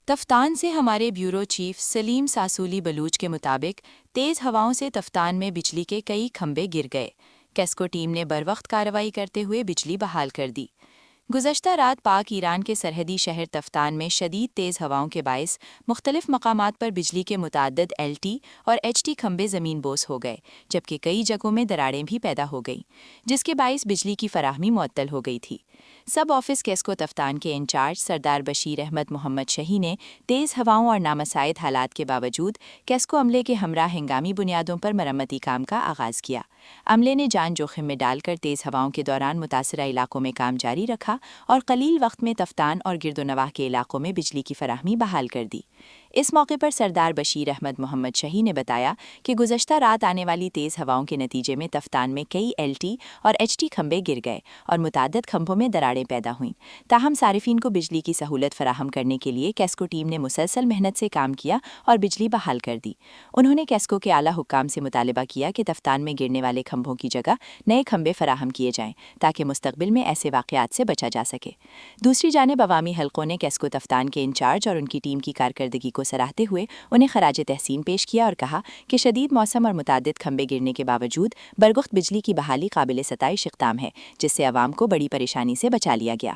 تفتان سے ہمارے bureau chief سلیم ساسولی بلوچ کے مطابق تیز ہواؤں سے تفتان میں بجلی کے کئی کھمبے گر گئے۔ کیسکو ٹیم نے بروقت کارروائی کرتے ہوئے بجلی بحال کر دی۔ گزشتہ رات پاک ایران کے سرحدی شہر تفتان میں شدید تیز ہواؤں کے باعث مختلف مقامات پر بجلی کے متعدد ایل ٹی اور ایچ ٹی کھمبے زمین بوس ہو گئے، جبکہ کئی جگہوں میں دراڑیں بھی پیدا ہو گئیں، جس کے باعث بجلی کی فراہمی معطل ہو گئی تھی۔ سب آفس کیسکو تفتان کے انچارج سردار بشیر احمد محمد شہی نے تیز ہواؤں اور نامساعد حالات کے باوجود کیسکو عملے کے ہمراہ ہنگامی بنیادوں پر مرمتی کام کا آغاز کیا۔ عملے نے جان جوخم میں ڈال کر تیز ہواؤں کے دوران متاثرہ علاقوں میں کام جاری رکھا اور قلیل وقت میں تفتان اور گرد و نواح کے علاقوں میں بجلی کی فراہمی بحال کر دی۔ اس موقع پر سردار بشیر احمد محمد شہی نے بتایا کہ گزشتہ رات آنے والی تیز ہواؤں کے نتیجے میں تفتان میں کئی ایل ٹی اور ایچ ٹی کھمبے گر گئے اور متعدد کھمبوں میں دراڑیں پیدا ہوئیں۔ تاہم صارفین کو بجلی کی سہولت فراہم کرنے کے لیے کیسکو ٹیم نے مسلسل محنت سے کام کیا اور بجلی بحال کر دی۔ انہوں نے کیسکو کے اعلیٰ حکام سے مطالبہ کیا کہ تفتان میں گرنے والے کھمبوں کی جگہ نئے کھمبے فراہم کیے جائیں تاکہ مستقبل میں ایسے واقعات سے بچا جا سکے۔ دوسری جانب عوامی حلقوں نے کیسکو تفتان کے انچارج اور ان کی ٹیم کی کارکردگی کو سراہتے ہوئے انہیں خراج تحسین پیش کیا اور کہا کہ شدید موسم اور متعدد کھمبے گرنے کے باوجود برگزت بجلی کی بحالی قابل ستائش اقدام ہے، جس سے عوام کو بڑی پریشانی سے بچا لیا گیا۔